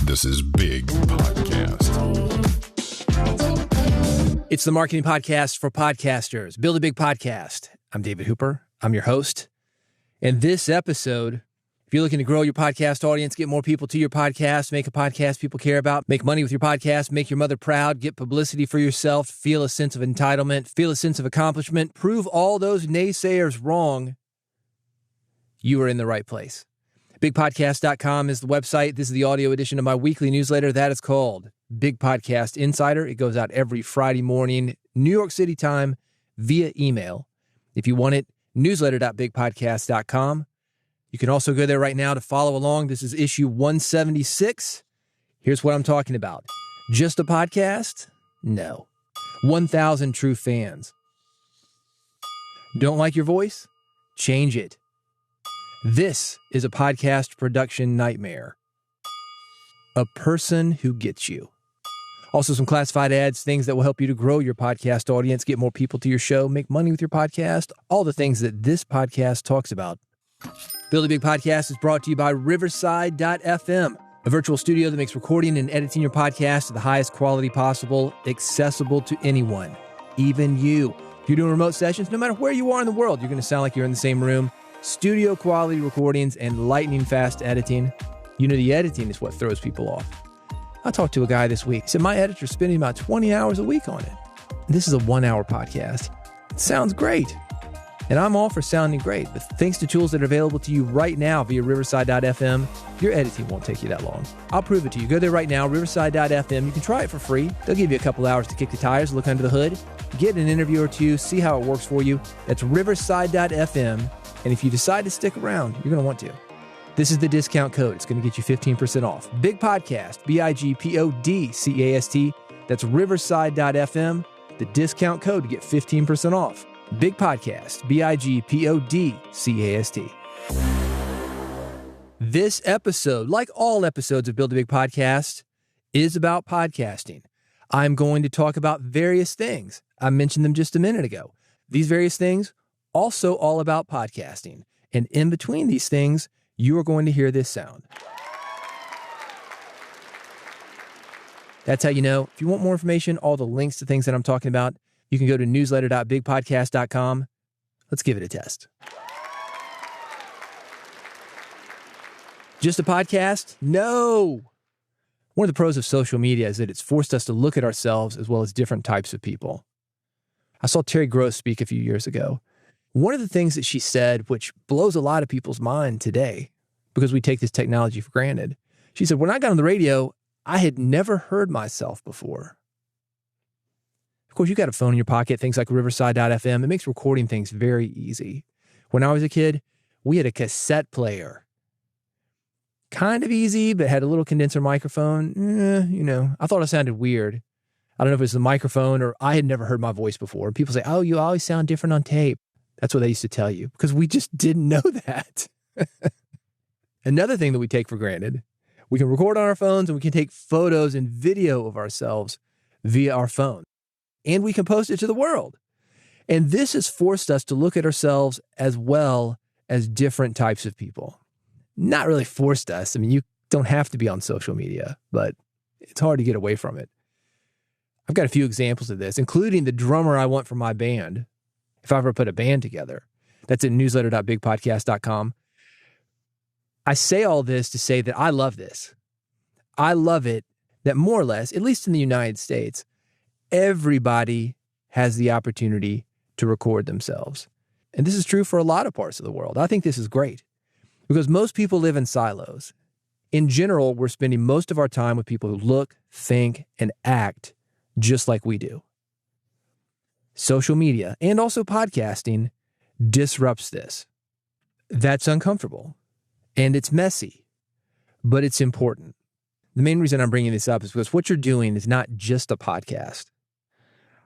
This is Big Podcast. It's the marketing podcast for podcasters. Build a Big Podcast. I'm David Hooper. I'm your host. In this episode, if you're looking to grow your podcast audience, get more people to your podcast, make a podcast people care about, make money with your podcast, make your mother proud, get publicity for yourself, feel a sense of entitlement, feel a sense of accomplishment, prove all those naysayers wrong, you are in the right place. BigPodcast.com is the website. This is the audio edition of my weekly newsletter that is called Big Podcast Insider. It goes out every Friday morning, New York City time, via email. If you want it, newsletter.bigpodcast.com. You can also go there right now to follow along. This is issue 176. Here's what I'm talking about. Just a podcast? No. 1,000 true fans. Don't like your voice? Change it. This is a podcast production nightmare. A person who gets you. Also some classified ads, things that will help you to grow your podcast audience, get more people to your show, make money with your podcast, all the things that this podcast talks about. Build a Big Podcast is brought to you by Riverside.fm, a virtual studio that makes recording and editing your podcast to the highest quality possible, accessible to anyone, even you. If you're doing remote sessions, no matter where you are in the world, you're going to sound like you're in the same room. Studio quality recordings and lightning fast editing. You know, the editing is what throws people off. I talked to a guy this week. He said, my editor's spending about 20 hours a week on it. This is a 1-hour podcast. It sounds great. And I'm all for sounding great, but thanks to tools that are available to you right now via Riverside.fm, your editing won't take you that long. I'll prove it to you. Go there right now, Riverside.fm. You can try it for free. They'll give you a couple hours to kick the tires, look under the hood, get an interview or two, see how it works for you. That's Riverside.fm. And if you decide to stick around, you're going to want to. This is the discount code. It's going to get you 15% off. Big Podcast, BIGPODCAST. That's Riverside.fm. The discount code to get 15% off. Big Podcast, BIGPODCAST. This episode, like all episodes of Build a Big Podcast, is about podcasting. I'm going to talk about various things. I mentioned them just a minute ago. These various things, also all about podcasting. And in between these things, you are going to hear this sound. That's how you know. If you want more information, all the links to things that I'm talking about, you can go to newsletter.bigpodcast.com. Let's give it a test. Just a podcast? No. One of the pros of social media is that it's forced us to look at ourselves as well as different types of people. I saw Terry Gross speak a few years ago. One of the things that she said, which blows a lot of people's mind today, because we take this technology for granted, she said, when I got on the radio, I had never heard myself before. Of course, you got a phone in your pocket, things like Riverside.fm. It makes recording things very easy. When I was a kid, we had a cassette player. Kind of easy, but had a little condenser microphone. I thought it sounded weird. I don't know if it was the microphone or I had never heard my voice before. People say, oh, you always sound different on tape. That's what they used to tell you because we just didn't know that. Another thing that we take for granted, we can record on our phones and we can take photos and video of ourselves via our phone. And we can post it to the world. And this has forced us to look at ourselves as well as different types of people. Not really forced us. I mean, you don't have to be on social media, but it's hard to get away from it. I've got a few examples of this, including the drummer I want for my band. If I ever put a band together, that's at newsletter.bigpodcast.com. I say all this to say that I love this. I love it that more or less, at least in the United States, everybody has the opportunity to record themselves. And this is true for a lot of parts of the world. I think this is great because most people live in silos. In general, we're spending most of our time with people who look, think, and act just like we do. Social media and also podcasting disrupts this. That's uncomfortable and it's messy, but it's important. The main reason I'm bringing this up is because what you're doing is not just a podcast.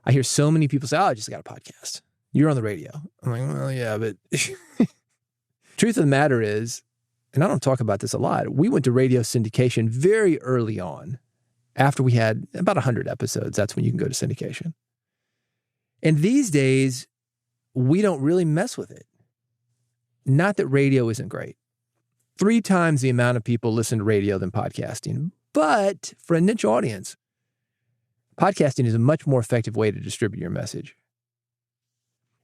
I hear so many people say, oh, I just got a podcast. You're on the radio. I'm like, well, yeah, but truth of the matter is, and I don't talk about this a lot, we went to radio syndication very early on. After we had about 100 episodes, that's when you can go to syndication. And these days, we don't really mess with it. Not that radio isn't great. 3 times the amount of people listen to radio than podcasting. But for a niche audience, podcasting is a much more effective way to distribute your message.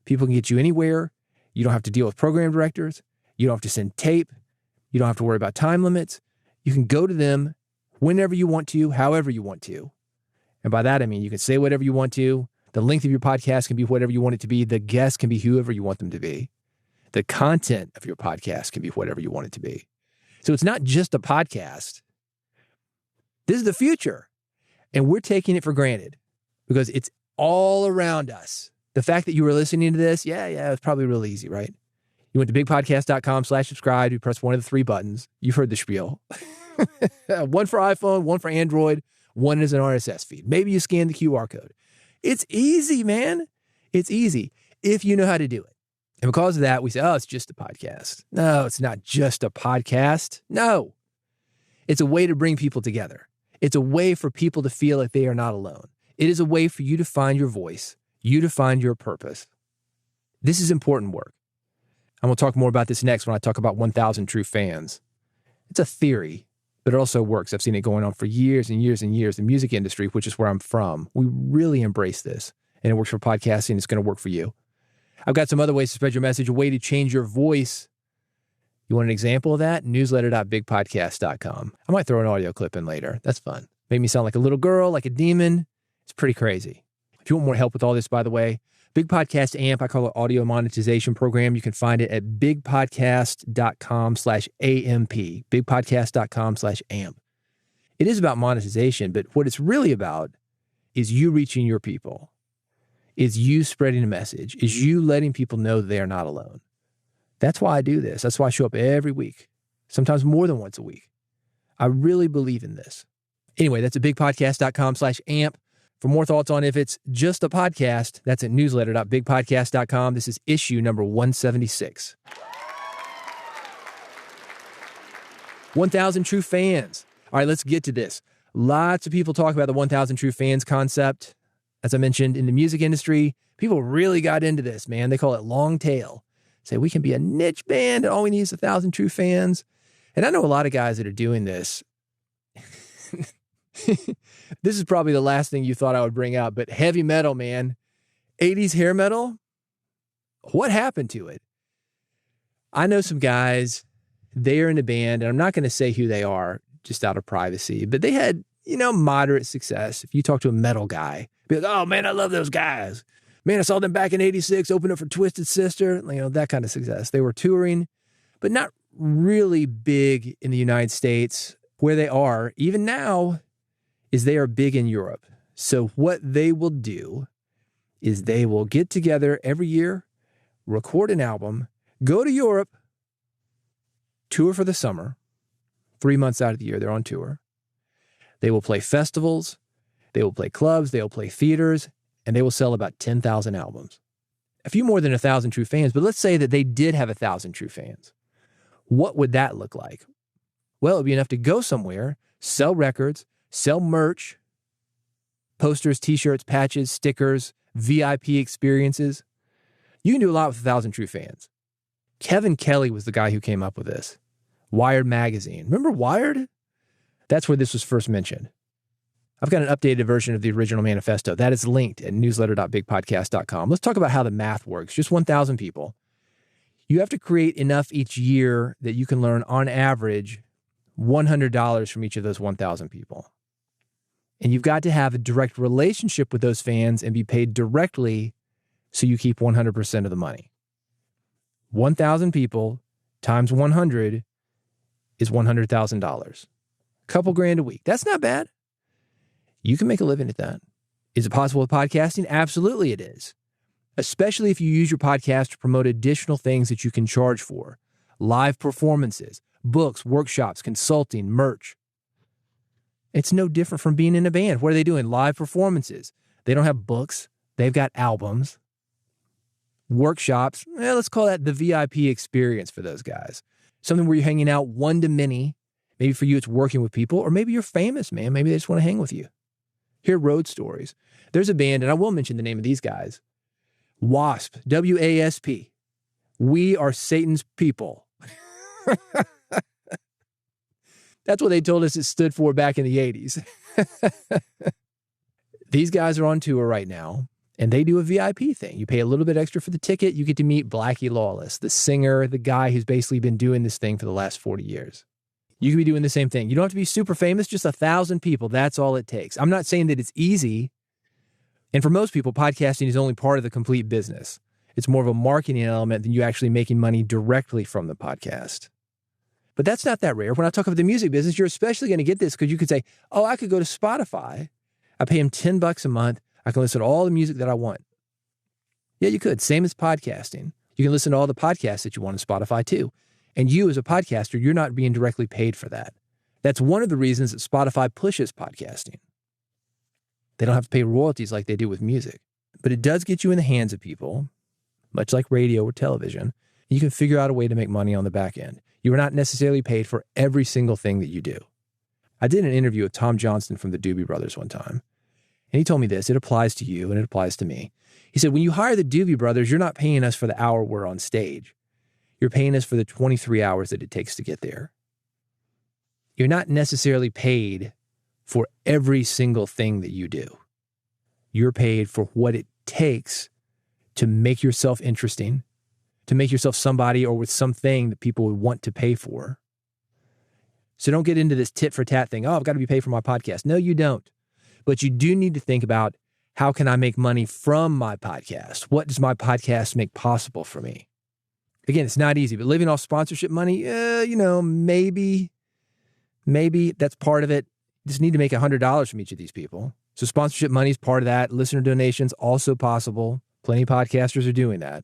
People can get you anywhere. You don't have to deal with program directors. You don't have to send tape. You don't have to worry about time limits. You can go to them whenever you want to, however you want to. And by that, I mean you can say whatever you want to. The length of your podcast can be whatever you want it to be. The guest can be whoever you want them to be. The content of your podcast can be whatever you want it to be. So it's not just a podcast. This is the future. And we're taking it for granted because it's all around us. The fact that you were listening to this, it's probably real easy, right? You went to bigpodcast.com/subscribe. You press one of the 3 buttons. You've heard the spiel. One for iPhone, one for Android, one is an RSS feed. Maybe you scan the QR code. It's easy, man. It's easy if you know how to do it. And because of that, we say, it's just a podcast. No, it's not just a podcast. No. It's a way to bring people together. It's a way for people to feel like they are not alone. It is a way for you to find your voice, you to find your purpose. This is important work. I'm going to talk more about this next when I talk about 1,000 True Fans. It's a theory, but it also works. I've seen it going on for years and years and years. The music industry, which is where I'm from, we really embrace this. And it works for podcasting. It's going to work for you. I've got some other ways to spread your message, a way to change your voice. You want an example of that? Newsletter.bigpodcast.com. I might throw an audio clip in later. That's fun. Made me sound like a little girl, like a demon. It's pretty crazy. If you want more help with all this, by the way, Big Podcast AMP, I call it audio monetization program. You can find it at bigpodcast.com/AMP, bigpodcast.com/AMP. It is about monetization, but what it's really about is you reaching your people, is you spreading a message, is you letting people know that they are not alone. That's why I do this. That's why I show up every week, sometimes more than once a week. I really believe in this. Anyway, that's at bigpodcast.com/AMP. For more thoughts on if it's just a podcast, that's at newsletter.bigpodcast.com. This is issue number 176. 1,000 True Fans. All right, let's get to this. Lots of people talk about the 1,000 True Fans concept. As I mentioned, in the music industry, people really got into this, man. They call it long tail. Say we can be a niche band and all we need is 1,000 true fans. And I know a lot of guys that are doing this. This is probably the last thing you thought I would bring up, but heavy metal, man. 80s hair metal. What happened to it? I know some guys, they are in a band, and I'm not going to say who they are just out of privacy, but they had, moderate success. If you talk to a metal guy, be like, oh man, I love those guys. Man, I saw them back in 86, opened up for Twisted Sister, that kind of success. They were touring, but not really big in the United States. Where they are, even now, is they are big in Europe. So what they will do is they will get together every year, record an album, go to Europe, tour for the summer. 3 months out of the year, they're on tour. They will play festivals, they will play clubs, they will play theaters, and they will sell about 10,000 albums. A few more than 1,000 true fans, but let's say that they did have 1,000 true fans. What would that look like? Well, it would be enough to go somewhere, sell records, sell merch, posters, t-shirts, patches, stickers, VIP experiences. You can do a lot with 1,000 true fans. Kevin Kelly was the guy who came up with this. Wired magazine. Remember Wired? That's where this was first mentioned. I've got an updated version of the original manifesto. That is linked at newsletter.bigpodcast.com. Let's talk about how the math works. Just 1,000 people. You have to create enough each year that you can learn, on average, $100 from each of those 1,000 people. And you've got to have a direct relationship with those fans and be paid directly so you keep 100% of the money. 1,000 people times 100 is $100,000. Couple grand a week. That's not bad. You can make a living at that. Is it possible with podcasting? Absolutely it is. Especially if you use your podcast to promote additional things that you can charge for. Live performances, books, workshops, consulting, merch. It's no different from being in a band. What are they doing? Live performances. They don't have books. They've got albums. Workshops. Let's call that the VIP experience for those guys. Something where you're hanging out one to many. Maybe for you, it's working with people, or maybe you're famous, man. Maybe they just want to hang with you. Hear road stories. There's a band, and I will mention the name of these guys. WASP, W-A-S-P. We are Satan's people. That's what they told us it stood for back in the 80s. These guys are on tour right now, and they do a VIP thing. You pay a little bit extra for the ticket. You get to meet Blackie Lawless, the singer, the guy who's basically been doing this thing for the last 40 years. You can be doing the same thing. You don't have to be super famous, just 1,000 people. That's all it takes. I'm not saying that it's easy. And for most people, podcasting is only part of the complete business. It's more of a marketing element than you actually making money directly from the podcast. But that's not that rare. When I talk about the music business, you're especially going to get this because you could say, oh, I could go to Spotify. I pay him $10 a month. I can listen to all the music that I want. Yeah, you could. Same as podcasting. You can listen to all the podcasts that you want on Spotify too. And you as a podcaster, you're not being directly paid for that. That's one of the reasons that Spotify pushes podcasting. They don't have to pay royalties like they do with music. But it does get you in the hands of people, much like radio or television. You can figure out a way to make money on the back end. You are not necessarily paid for every single thing that you do. I did an interview with Tom Johnston from the Doobie Brothers one time. And he told me this, it applies to you and it applies to me. He said, when you hire the Doobie Brothers, you're not paying us for the hour we're on stage. You're paying us for the 23 hours that it takes to get there. You're not necessarily paid for every single thing that you do. You're paid for what it takes to make yourself interesting, to make yourself somebody or with something that people would want to pay for. So don't get into this tit for tat thing. Oh, I've got to be paid for my podcast. No, you don't. But you do need to think about, how can I make money from my podcast? What does my podcast make possible for me? Again, it's not easy, but living off sponsorship money, maybe that's part of it. You just need to make $100 from each of these people. So sponsorship money is part of that. Listener donations, also possible. Plenty of podcasters are doing that.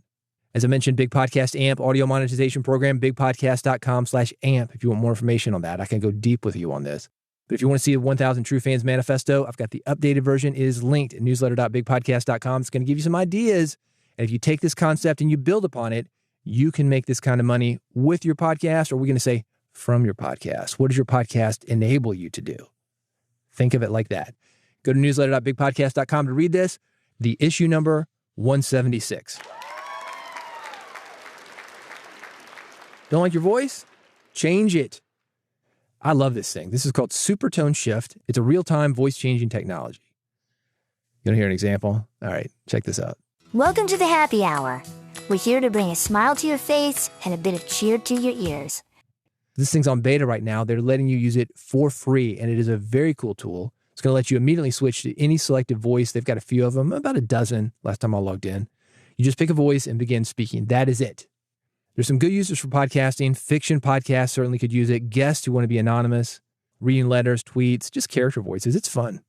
As I mentioned, Big Podcast AMP, audio monetization program, bigpodcast.com/AMP. If you want more information on that, I can go deep with you on this. But if you want to see the 1,000 True Fans Manifesto, I've got the updated version. It is linked at newsletter.bigpodcast.com. It's going to give you some ideas. And if you take this concept and you build upon it, you can make this kind of money with your podcast, or we're going to say from your podcast. What does your podcast enable you to do? Think of it like that. Go to newsletter.bigpodcast.com to read this. The issue number 176. Don't like your voice? Change it. I love this thing. This is called Supertone Shift. It's a real-time voice-changing technology. You want to hear an example? All right, check this out. Welcome to the happy hour. We're here to bring a smile to your face and a bit of cheer to your ears. This thing's on beta right now. They're letting you use it for free, and it is a very cool tool. It's going to let you immediately switch to any selected voice. They've got a few of them, about a dozen last time I logged in. You just pick a voice and begin speaking. That is it. There's some good uses for podcasting. Fiction podcasts certainly could use it. Guests who want to be anonymous, reading letters, tweets, just character voices. It's fun.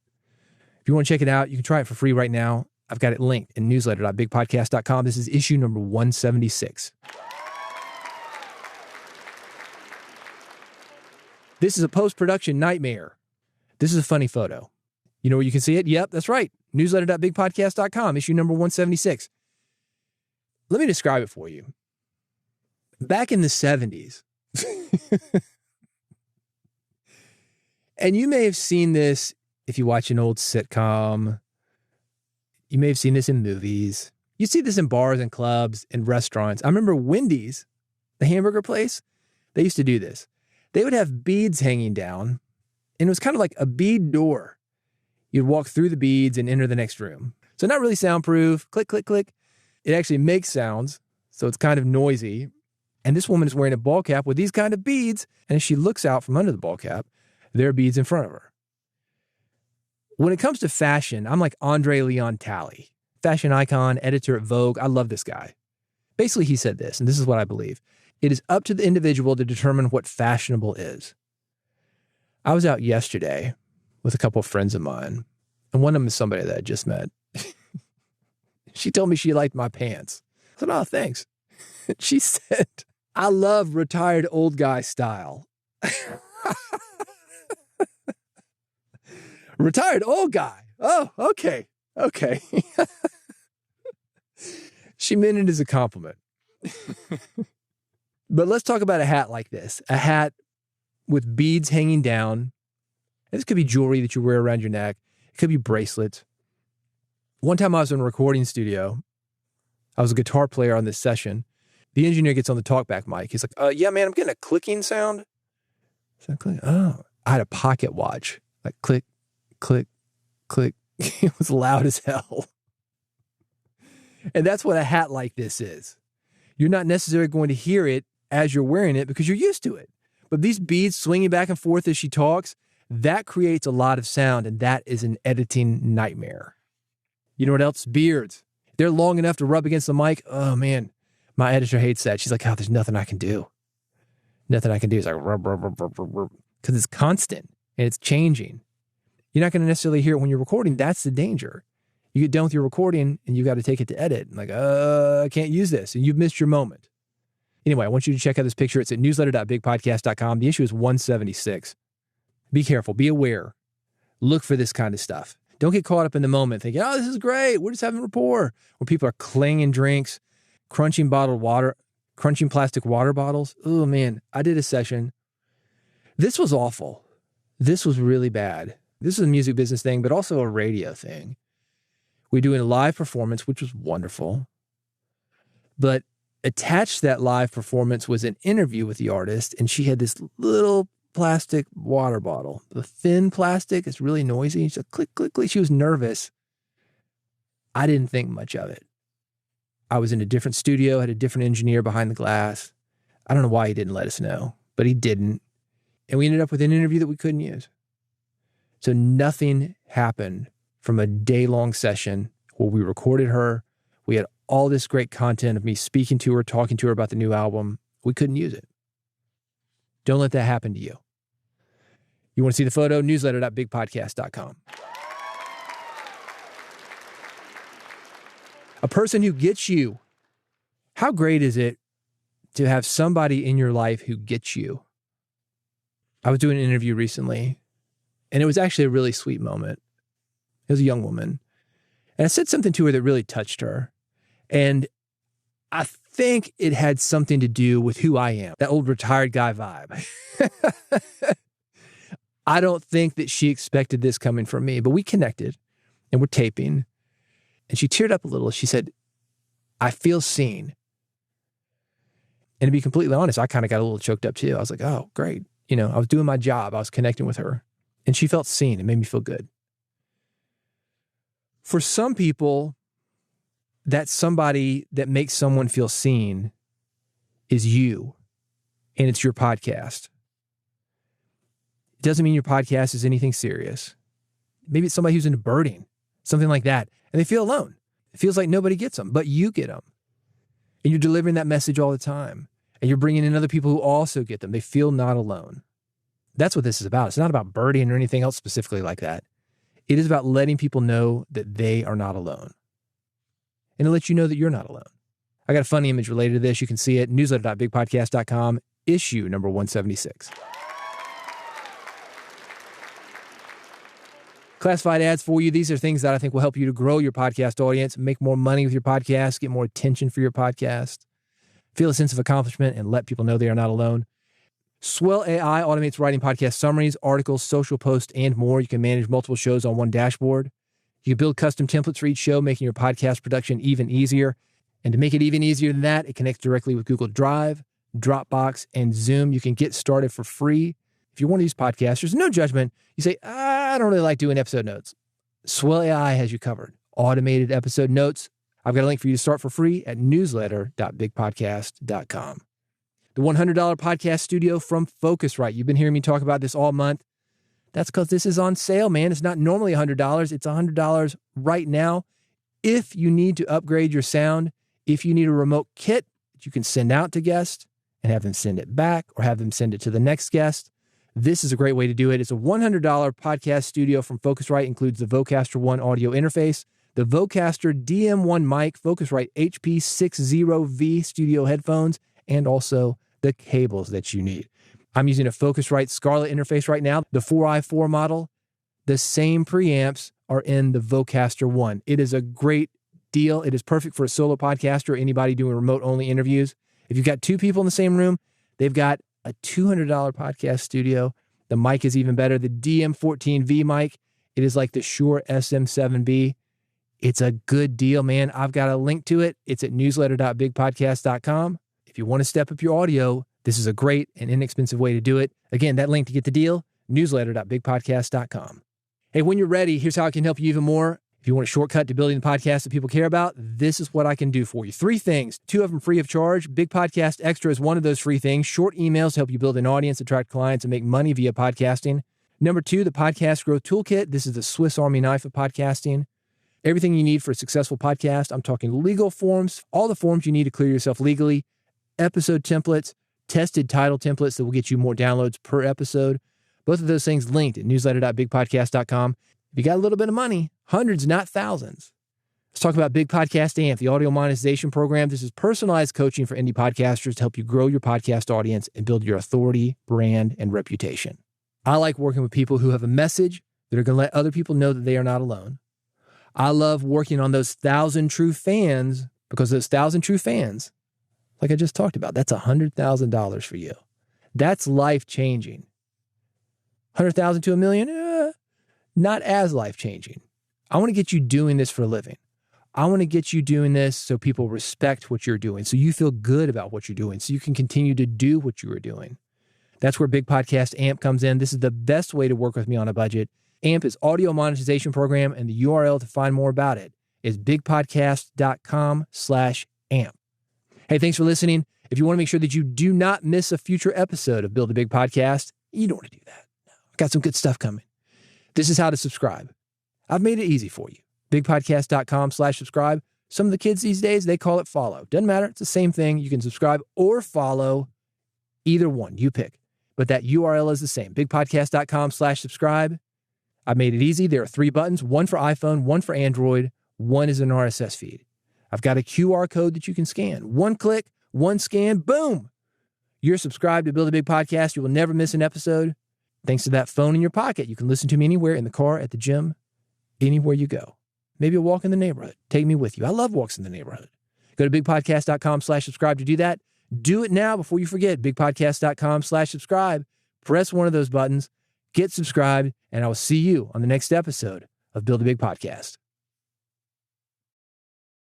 If you want to check it out, you can try it for free right now. I've got it linked in newsletter.bigpodcast.com. This is issue number 176. This is a post-production nightmare. This is a funny photo. You know where you can see it? Yep, that's right. Newsletter.bigpodcast.com, issue number 176. Let me describe it for you. Back in the 70s, and you may have seen this if you watch an old sitcom. You may have seen this in movies. You see this in bars and clubs and restaurants. I remember Wendy's, the hamburger place, they used to do this. They would have beads hanging down, and it was kind of like a bead door. You'd walk through the beads and enter the next room. So not really soundproof, click, click, click. It actually makes sounds, so it's kind of noisy. And this woman is wearing a ball cap with these kind of beads, and as she looks out from under the ball cap, there are beads in front of her. When it comes to fashion, I'm like Andre Leon Talley, fashion icon, editor at Vogue. I love this guy. Basically, he said this, and this is what I believe. It is up to the individual to determine what fashionable is. I was out yesterday with a couple of friends of mine, and one of them is somebody that I just met. She told me she liked my pants. I said, oh, thanks. She said, I love retired old guy style. Retired old guy. Oh, okay. Okay. She meant it as a compliment. But let's talk about a hat like this. A hat with beads hanging down. And this could be jewelry that you wear around your neck. It could be bracelets. One time I was in a recording studio. I was a guitar player on this session. The engineer gets on the talkback mic. He's like, yeah, man, I'm getting a clicking sound. So I click, oh, I had a pocket watch. Like click, click, click. It was loud as hell. And that's what a hat like this is. You're not necessarily going to hear it as you're wearing it because you're used to it. But these beads swinging back and forth as she talks, that creates a lot of sound, and that is an editing nightmare. You know what else? Beards. They're long enough to rub against the mic. Oh, man. My editor hates that. She's like, oh, there's nothing I can do. Nothing I can do. It's like, rub, rub, rub, rub, rub, rub. Because it's constant and it's changing. You're not going to necessarily hear it when you're recording. That's the danger. You get done with your recording and you got to take it to edit. Like, I can't use this. And you've missed your moment. Anyway, I want you to check out this picture. It's at newsletter.bigpodcast.com. The issue is 176. Be careful. Be aware. Look for this kind of stuff. Don't get caught up in the moment thinking, oh, this is great. We're just having rapport. Where people are clanging drinks, crunching bottled water, crunching plastic water bottles. Oh, man. I did a session. This was awful. This was really bad. This is a music business thing, but also a radio thing. We're doing a live performance, which was wonderful. But attached to that live performance was an interview with the artist, and she had this little plastic water bottle. The thin plastic is really noisy. She's like, click, click, click. She was nervous. I didn't think much of it. I was in a different studio, had a different engineer behind the glass. I don't know why he didn't let us know, but he didn't. And we ended up with an interview that we couldn't use. So nothing happened from a day-long session where we recorded her. We had all this great content of me speaking to her, talking to her about the new album. We couldn't use it. Don't let that happen to you. You want to see the photo? Newsletter.bigpodcast.com. A person who gets you. How great is it to have somebody in your life who gets you? I was doing an interview recently, and it was actually a really sweet moment. It was a young woman. And I said something to her that really touched her. And I think it had something to do with who I am, that old retired guy vibe. I don't think that she expected this coming from me, but we connected and we're taping. And she teared up a little. She said, I feel seen. And to be completely honest, I kind of got a little choked up too. I was like, oh, great. You know, I was doing my job. I was connecting with her. And she felt seen. It made me feel good. For some people, that somebody that makes someone feel seen is you, and it's your podcast. It doesn't mean your podcast is anything serious. Maybe it's somebody who's into birding, something like that, and they feel alone. It feels like nobody gets them, but you get them. And you're delivering that message all the time, and you're bringing in other people who also get them. They feel not alone. That's what this is about. It's not about birding or anything else specifically like that. It is about letting people know that they are not alone. And to let you know that you're not alone. I got a funny image related to this. You can see it, newsletter.bigpodcast.com, issue number 176. Classified ads for you. These are things that I think will help you to grow your podcast audience, make more money with your podcast, get more attention for your podcast, feel a sense of accomplishment, and let people know they are not alone. Swell AI automates writing podcast summaries, articles, social posts, and more. You can manage multiple shows on one dashboard. You can build custom templates for each show, making your podcast production even easier. And to make it even easier than that, it connects directly with Google Drive, Dropbox, and Zoom. You can get started for free. If you're one of these podcasters, no judgment, you say, I don't really like doing episode notes. Swell AI has you covered. Automated episode notes. I've got a link for you to start for free at newsletter.bigpodcast.com. The $100 podcast studio from Focusrite. You've been hearing me talk about this all month. That's because this is on sale, man. It's not normally $100. It's $100 right now. If you need to upgrade your sound, if you need a remote kit that you can send out to guests and have them send it back or have them send it to the next guest, this is a great way to do it. It's a $100 podcast studio from Focusrite. Includes the Vocaster One audio interface, the Vocaster DM1 mic, Focusrite HP60V studio headphones, and also the cables that you need. I'm using a Focusrite Scarlett interface right now, the 4i4 model. The same preamps are in the Vocaster One. It is a great deal. It is perfect for a solo podcaster or anybody doing remote-only interviews. If you've got two people in the same room, they've got a $200 podcast studio. The mic is even better. The DM14V mic, it is like the Shure SM7B. It's a good deal, man. I've got a link to it. It's at newsletter.bigpodcast.com. If you want to step up your audio, This is a great and inexpensive way to do it. Again, that link to get the deal, newsletter.bigpodcast.com. Hey, when you're ready, here's how I can help you even more. If you want a shortcut to building the podcast that people care about, this is what I can do for you. 3 things, 2 of them free of charge. Big Podcast Extra is one of those free things. Short emails to help you build an audience, attract clients, and make money via podcasting. Number 2, the Podcast Growth Toolkit. This is the Swiss Army knife of podcasting. Everything you need for a successful podcast. I'm talking legal forms, all the forms you need to clear yourself legally, episode templates, tested title templates that will get you more downloads per episode. Both of those things linked at newsletter.bigpodcast.com. If you got a little bit of money, hundreds, not thousands. Let's talk about Big Podcast AMP, the audio monetization program. This is personalized coaching for indie podcasters to help you grow your podcast audience and build your authority, brand, and reputation. I like working with people who have a message that are going to let other people know that they are not alone. I love working on those 1,000 true fans because those 1,000 true fans, like I just talked about, that's $100,000 for you. That's life-changing. 100,000 to $1 million? Not as life-changing. I want to get you doing this for a living. I want to get you doing this so people respect what you're doing, so you feel good about what you're doing, so you can continue to do what you are doing. That's where Big Podcast AMP comes in. This is the best way to work with me on a budget. AMP is audio monetization program, and the URL to find more about it is bigpodcast.com/AMP. Hey, thanks for listening. If you want to make sure that you do not miss a future episode of Build a Big Podcast, you don't want to do that. No, I've got some good stuff coming. This is how to subscribe. I've made it easy for you. Bigpodcast.com/subscribe. Some of the kids these days, they call it follow. Doesn't matter. It's the same thing. You can subscribe or follow. Either one, you pick. But that URL is the same. Bigpodcast.com/subscribe. I made it easy. There are 3 buttons, one for iPhone, one for Android, one is an RSS feed. I've got a QR code that you can scan. One click, one scan, boom. You're subscribed to Build a Big Podcast. You will never miss an episode. Thanks to that phone in your pocket, you can listen to me anywhere, in the car, at the gym, anywhere you go. Maybe a walk in the neighborhood. Take me with you. I love walks in the neighborhood. Go to bigpodcast.com/subscribe to do that. Do it now before you forget. Bigpodcast.com/subscribe. Press one of those buttons, get subscribed, and I will see you on the next episode of Build a Big Podcast.